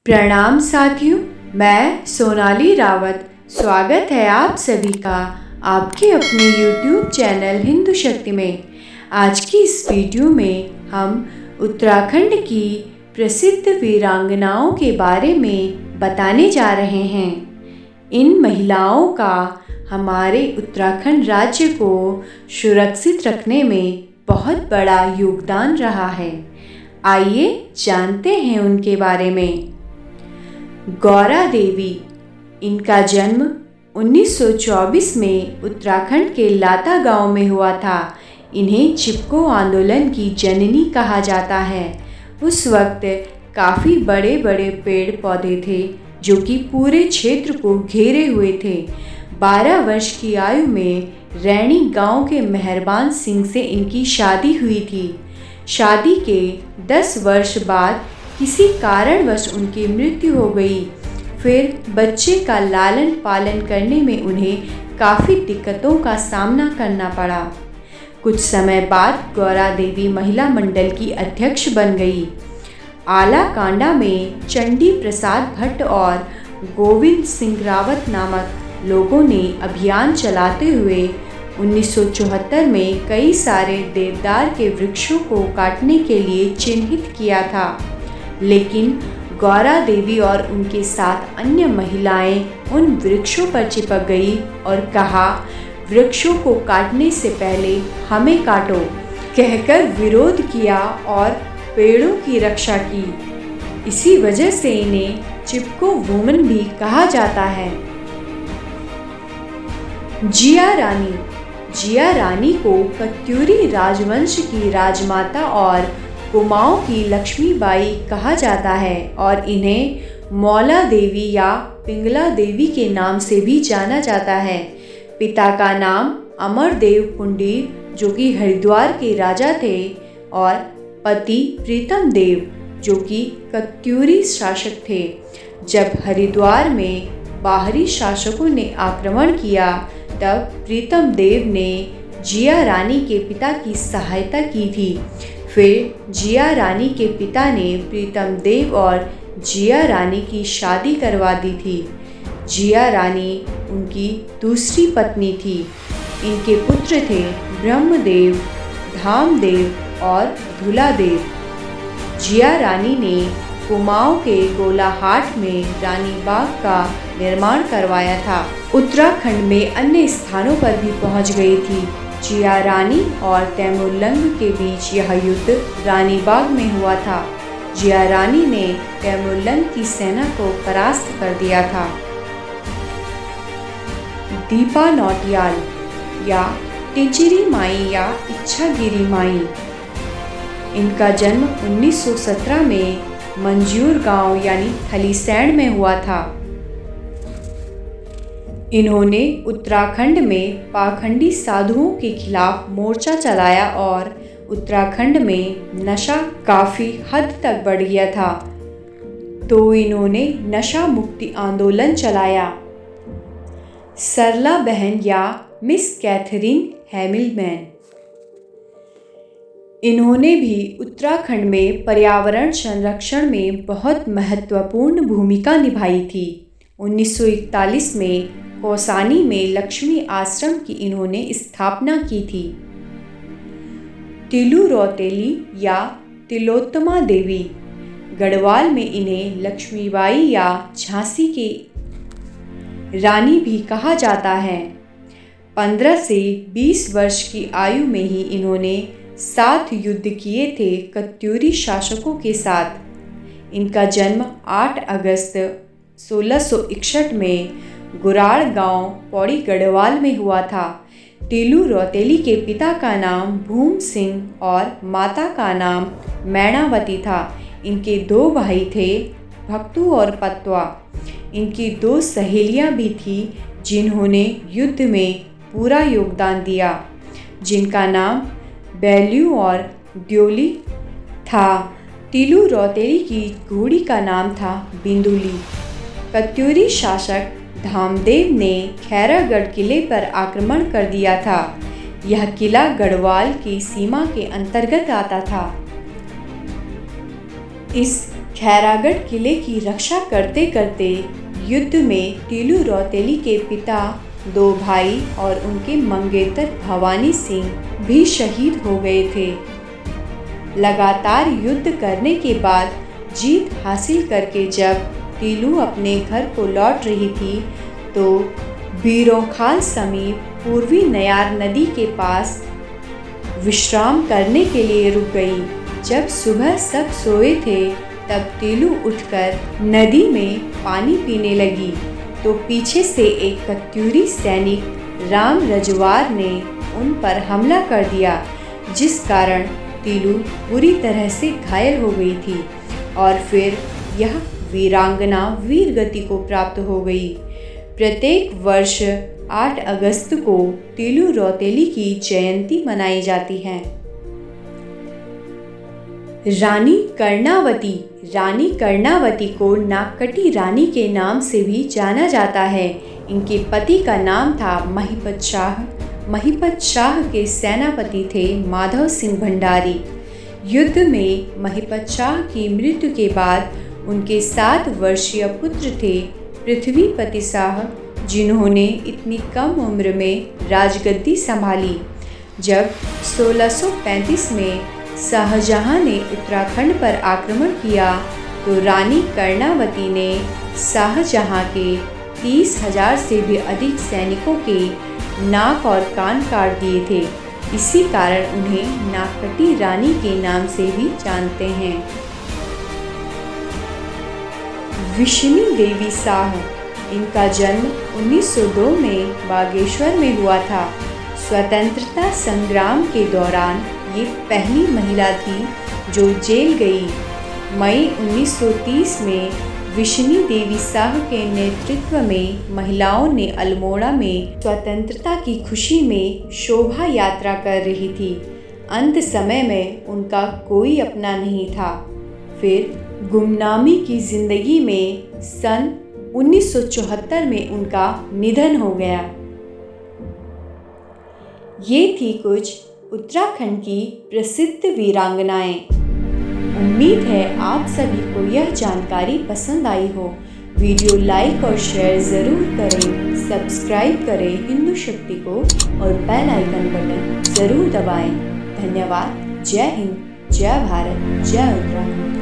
प्रणाम साथियों, मैं सोनाली रावत। स्वागत है आप सभी का आपके अपने YouTube चैनल हिंदू शक्ति में। आज की इस वीडियो में हम उत्तराखंड की प्रसिद्ध वीरांगनाओं के बारे में बताने जा रहे हैं। इन महिलाओं का हमारे उत्तराखंड राज्य को सुरक्षित रखने में बहुत बड़ा योगदान रहा है। आइए जानते हैं उनके बारे में। गौरा देवी, इनका जन्म 1924 में उत्तराखंड के लाता गांव में हुआ था। इन्हें चिपको आंदोलन की जननी कहा जाता है। उस वक्त काफ़ी बड़े बड़े पेड़ पौधे थे जो कि पूरे क्षेत्र को घेरे हुए थे। 12 वर्ष की आयु में रैणी गांव के मेहरबान सिंह से इनकी शादी हुई थी। शादी के 10 वर्ष बाद किसी कारणवश उनकी मृत्यु हो गई। फिर बच्चे का लालन पालन करने में उन्हें काफ़ी दिक्कतों का सामना करना पड़ा। कुछ समय बाद गौरा देवी महिला मंडल की अध्यक्ष बन गई। आला कांडा में चंडी प्रसाद भट्ट और गोविंद सिंह रावत नामक लोगों ने अभियान चलाते हुए 1974 में कई सारे देवदार के वृक्षों को काटने के लिए चिन्हित किया था, लेकिन गौरा देवी और उनके साथ अन्य महिलाएं उन वृक्षों पर चिपक गई और कहा, वृक्षों को काटने से पहले हमें काटो, कहकर विरोध किया और पेड़ों की रक्षा की। इसी वजह से इन्हें चिपको वुमन भी कहा जाता है। जिया रानी, जिया रानी को कत्यूरी राजवंश की राजमाता और कुमाऊं की लक्ष्मीबाई कहा जाता है और इन्हें मौला देवी या पिंगला देवी के नाम से भी जाना जाता है। पिता का नाम अमरदेव कुंडीर जो कि हरिद्वार के राजा थे और पति प्रीतम देव जो कि कत्यूरी शासक थे। जब हरिद्वार में बाहरी शासकों ने आक्रमण किया तब प्रीतम देव ने जिया रानी के पिता की सहायता की थी। फिर जिया रानी के पिता ने प्रीतम देव और जिया रानी की शादी करवा दी थी। जिया रानी उनकी दूसरी पत्नी थी। इनके पुत्र थे ब्रह्मदेव, धामदेव और धुलादेव। जिया रानी ने कुमाऊं के गोलाहाट में रानी बाग का निर्माण करवाया था। उत्तराखंड में अन्य स्थानों पर भी पहुंच गई थी। जिया रानी और तैमूरलंग के बीच यह युद्ध रानी बाग में हुआ था। जिया रानी ने तैमूरलंग की सेना को परास्त कर दिया था। दीपा नौटियाल या टिंचिरी माई या इच्छागिरी माई, इनका जन्म 1917 में मंजूर गांव यानी थलीसैंण में हुआ था। इन्होंने उत्तराखंड में पाखंडी साधुओं के खिलाफ मोर्चा चलाया और उत्तराखंड में नशा काफ़ी हद तक बढ़ गया था, तो इन्होंने नशा मुक्ति आंदोलन चलाया। सरला बहन या मिस कैथरीन हैमिलमैन, इन्होंने भी उत्तराखंड में पर्यावरण संरक्षण में बहुत महत्वपूर्ण भूमिका निभाई थी। 1941 में कौसानी में लक्ष्मी आश्रम की इन्होंने स्थापना की थी। तिलू रौतेली या तिलोत्तमा देवी, गढ़वाल में इन्हें लक्ष्मीबाई या झांसी की रानी भी कहा जाता है। 15 से 20 वर्ष की आयु में ही इन्होंने 7 युद्ध किए थे कत्यूरी शासकों के साथ। इनका जन्म 8 अगस्त 1661 में गुराड़ गांव पौड़ी गढ़वाल में हुआ था। तिलू रौतेली के पिता का नाम भूम सिंह और माता का नाम मैणावती था। इनके 2 भाई थे, भक्तू और पतवा। इनकी 2 सहेलियां भी थी जिन्होंने युद्ध में पूरा योगदान दिया, जिनका नाम बैल्यू और द्योली था। तिलू रौतेली की घोड़ी का नाम था बिंदुली। कत्यूरी शासक धामदेव ने खैरागढ़ किले पर आक्रमण कर दिया था। यह किला गढ़वाल की सीमा के अंतर्गत आता था। इस खैरागढ़ किले की रक्षा करते करते युद्ध में तीलू रौतेली के पिता, 2 भाई और उनके मंगेतर भवानी सिंह भी शहीद हो गए थे। लगातार युद्ध करने के बाद जीत हासिल करके जब तीलू अपने घर को लौट रही थी तो बीरोंखाल समीप पूर्वी नयार नदी के पास विश्राम करने के लिए रुक गई। जब सुबह सब सोए थे तब तीलू उठकर नदी में पानी पीने लगी तो पीछे से एक कत्यूरी सैनिक राम रजवार ने उन पर हमला कर दिया, जिस कारण तीलू बुरी तरह से घायल हो गई थी और फिर यह वीरांगना वीरगति को प्राप्त हो गई। प्रत्येक वर्ष 8 अगस्त को तीलू रौतेली की जयंती मनाई जाती है। रानी कर्णावती को नागकटी रानी के नाम से भी जाना जाता है। इनके पति का नाम था महिपत शाह। महिपत शाह के सेनापति थे माधव सिंह भंडारी। युद्ध में महिपत शाह की मृत्यु के बाद उनके 7 वर्षीय पुत्र थे पृथ्वीपति शाह, जिन्होंने इतनी कम उम्र में राजगद्दी संभाली। जब 1635 में शाहजहां ने उत्तराखंड पर आक्रमण किया तो रानी कर्णावती ने शाहजहां के 30,000 से भी अधिक सैनिकों के नाक और कान काट दिए थे। इसी कारण उन्हें नागकटी रानी के नाम से भी जानते हैं। विष्णु देवी शाह, इनका जन्म 1902 में बागेश्वर में हुआ था। स्वतंत्रता संग्राम के दौरान ये पहली महिला थी जो जेल गई। मई 1930 में विष्णु देवी शाह के नेतृत्व में महिलाओं ने अल्मोड़ा में स्वतंत्रता की खुशी में शोभा यात्रा कर रही थी। अंत समय में उनका कोई अपना नहीं था। फिर गुमनामी की जिंदगी में सन 1974 में उनका निधन हो गया। ये थी कुछ उत्तराखंड की प्रसिद्ध वीरांगनाएं। उम्मीद है आप सभी को यह जानकारी पसंद आई हो। वीडियो लाइक और शेयर ज़रूर करें, सब्सक्राइब करें हिंदू शक्ति को और बेल आइकन बटन ज़रूर दबाएं। धन्यवाद। जय हिंद, जय भारत, जय उत्तराखंड।